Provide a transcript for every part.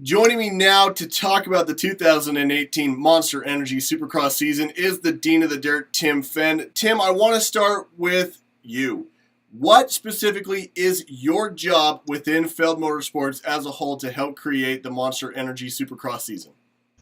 Joining me now to talk about the 2018 Monster Energy Supercross season is the Dean of the Dirt, Tim Phend. Tim, I want to start with you. What specifically is your job within Feld Motorsports as a whole to help create the Monster Energy Supercross season?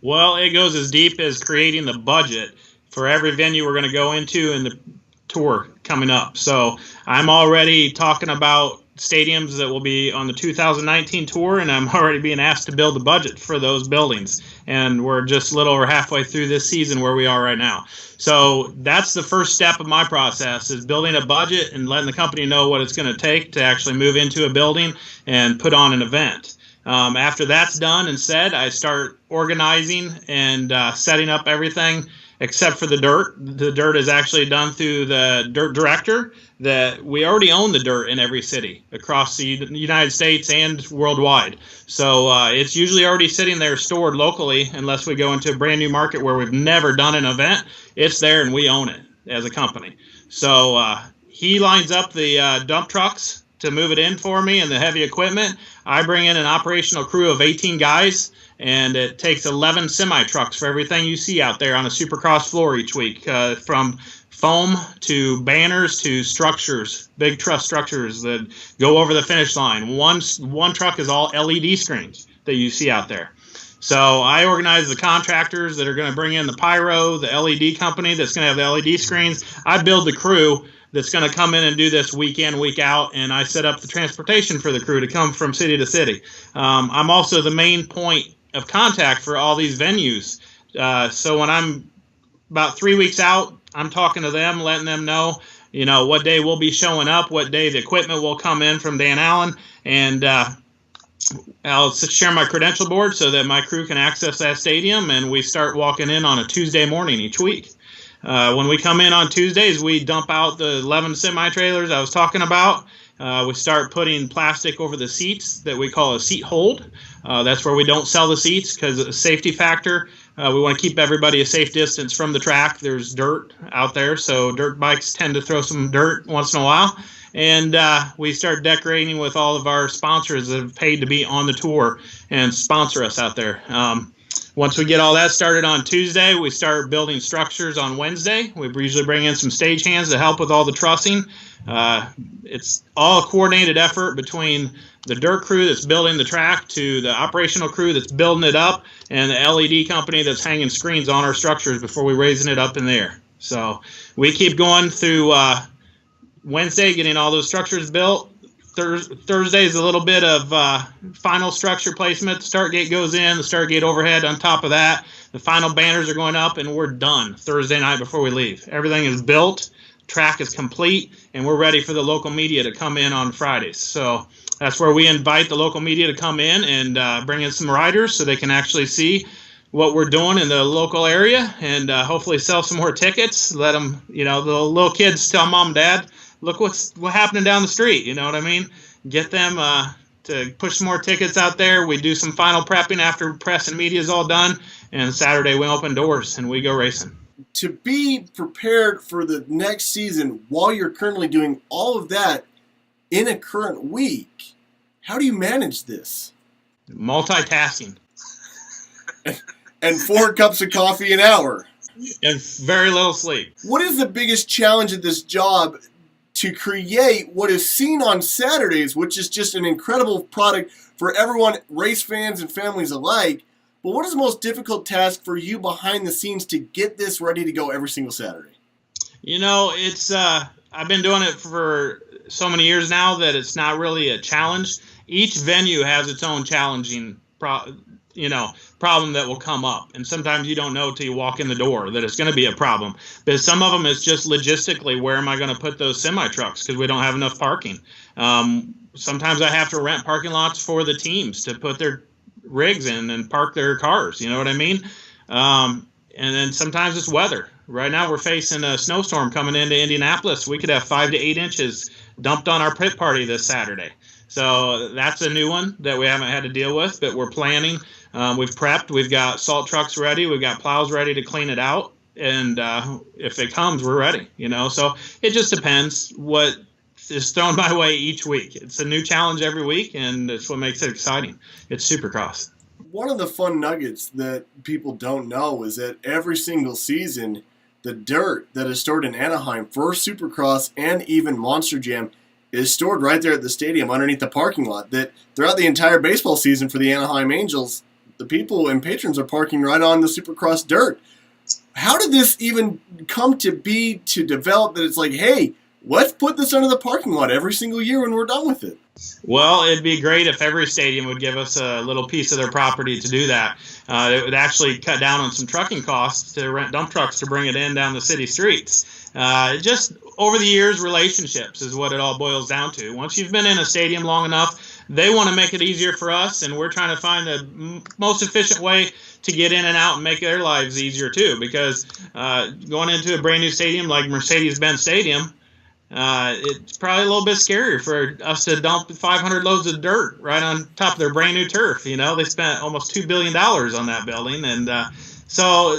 Well, it goes as deep as creating the budget for every venue we're going to go into in the tour coming up. So I'm already talking about stadiums that will be on the 2019 tour, and I'm already being asked to build the budget for those buildings. And we're just a little over halfway through this season where we are right now. So that's the first step of my process, is building a budget and letting the company know what it's going to take to actually move into a building and put on an event. After that's done and said, I start organizing and setting up everything except for the dirt. The dirt is actually done through the dirt director. That we already own the dirt in every city across the United States and worldwide. So it's usually already sitting there stored locally, unless we go into a brand new market where we've never done an event. It's there and we own it as a company. So he lines up the dump trucks to move it in for me and the heavy equipment. I bring in an operational crew of 18 guys, and it takes 11 semi-trucks for everything you see out there on a Supercross floor each week, from foam to banners to structures, big truss structures that go over the finish line. One truck is all LED screens that you see out there. So I organize the contractors that are going to bring in the pyro, the LED company that's going to have the LED screens. I build the crew that's going to come in and do this week in, week out, and I set up the transportation for the crew to come from city to city. I'm also the main point of contact for all these venues. So when I'm about 3 weeks out, I'm talking to them, letting them know, what day we'll be showing up, what day the equipment will come in from Dan Allen, and I'll share my credential board so that my crew can access that stadium, and we start walking in on a Tuesday morning each week. When we come in on Tuesdays, we dump out the 11 semi-trailers I was talking about. We start putting plastic over the seats that we call a seat hold. That's where we don't sell the seats because of the safety factor. We want to keep everybody a safe distance from the track. There's dirt out there, so dirt bikes tend to throw some dirt once in a while. And we start decorating with all of our sponsors that have paid to be on the tour and sponsor us out there. Once we get all that started on Tuesday, we start building structures on Wednesday. We usually bring in some stagehands to help with all the trussing. It's all a coordinated effort between the dirt crew that's building the track to the operational crew that's building it up and the LED company that's hanging screens on our structures before we're raising it up in the air. So we keep going through Wednesday, getting all those structures built. Thursday is a little bit of final structure placement. The start gate goes in, the start gate overhead on top of that. The final banners are going up, and we're done Thursday night before we leave. Everything is built, track is complete, and we're ready for the local media to come in on Fridays. So that's where we invite the local media to come in and bring in some riders so they can actually see what we're doing in the local area, and hopefully sell some more tickets. Let them, the little kids tell mom and dad, look what's happening down the street. You know what I mean? Get them to push some more tickets out there. We do some final prepping after press and media is all done, and Saturday we open doors and we go racing. To be prepared for the next season while you're currently doing all of that in a current week, how do you manage this? Multitasking. And 4 cups of coffee an hour. And very little sleep. What is the biggest challenge of this job to create what is seen on Saturdays, which is just an incredible product for everyone, race fans and families alike? But what is the most difficult task for you behind the scenes to get this ready to go every single Saturday? It's I've been doing it for so many years now that it's not really a challenge. Each venue has its own challenging problem that will come up, and sometimes you don't know till you walk in the door that it's going to be a problem. But some of them is just logistically, where am I going to put those semi trucks because we don't have enough parking. Sometimes I have to rent parking lots for the teams to put their rigs in and park their cars. You know what I mean? And then sometimes it's weather. Right now we're facing a snowstorm coming into Indianapolis. We could have 5 to 8 inches dumped on our pit party this Saturday. So that's a new one that we haven't had to deal with, but we're planning. We've prepped. We've got salt trucks ready. We've got plows ready to clean it out. And if it comes, we're ready, So it just depends what is thrown my way each week. It's a new challenge every week, and it's what makes it exciting. It's Supercross. one of the fun nuggets that people don't know is that every single season, the dirt that is stored in Anaheim for Supercross and even Monster Jam is stored right there at the stadium underneath the parking lot. That throughout the entire baseball season for the Anaheim Angels, the people and patrons are parking right on the Supercross dirt. How did this even come to be, to develop that it's like, hey, let's put this under the parking lot every single year when we're done with it? Well, it'd be great if every stadium would give us a little piece of their property to do that. It would actually cut down on some trucking costs to rent dump trucks to bring it in down the city streets. Just over the years, relationships is what it all boils down to. Once you've been in a stadium long enough, they want to make it easier for us, and we're trying to find the most efficient way to get in and out and make their lives easier too. Because going into a brand new stadium like Mercedes-Benz Stadium, it's probably a little bit scarier for us to dump 500 loads of dirt right on top of their brand new turf. You know, they spent almost $2 billion on that building. And so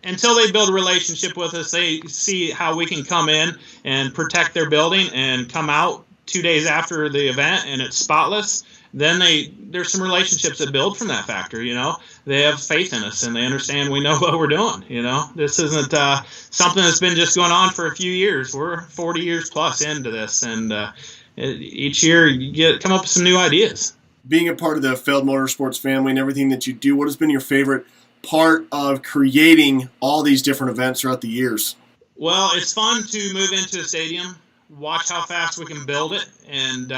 until they build a relationship with us, they see how we can come in and protect their building and come out 2 days after the event and it's spotless. Then there's some relationships that build from that factor. You know, they have faith in us and they understand we know what we're doing. You know, this isn't something that's been just going on for a few years. We're 40 years plus into this, and each year you come up with some new ideas. Being a part of the Feld Motorsports family and everything that you do, what has been your favorite part of creating all these different events throughout the years? Well, it's fun to move into a stadium, watch how fast we can build it, and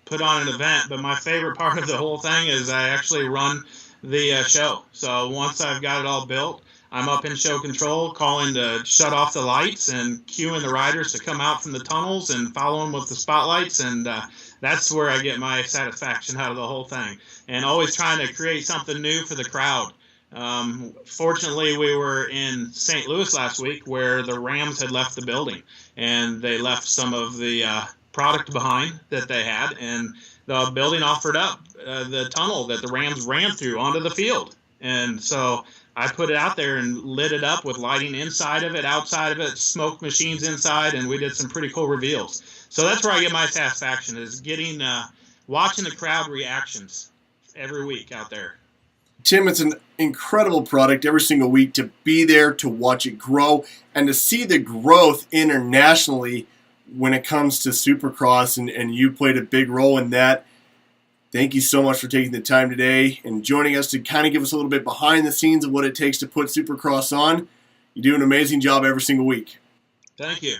put on an event. But my favorite part of the whole thing is I actually run the show. So once I've got it all built, I'm up in show control, calling to shut off the lights and cueing the riders to come out from the tunnels and follow them with the spotlights. And that's where I get my satisfaction out of the whole thing. And always trying to create something new for the crowd. Fortunately, we were in St. Louis last week where the Rams had left the building, and they left some of the product behind that they had, and the building offered up the tunnel that the Rams ran through onto the field. And so I put it out there and lit it up with lighting inside of it, outside of it, smoke machines inside, and we did some pretty cool reveals. So that's where I get my satisfaction, is getting watching the crowd reactions every week out there. Tim, it's an incredible product every single week to be there, to watch it grow, and to see the growth internationally when it comes to Supercross, and you played a big role in that. Thank you so much for taking the time today and joining us to kind of give us a little bit behind the scenes of what it takes to put Supercross on. You do an amazing job every single week. Thank you.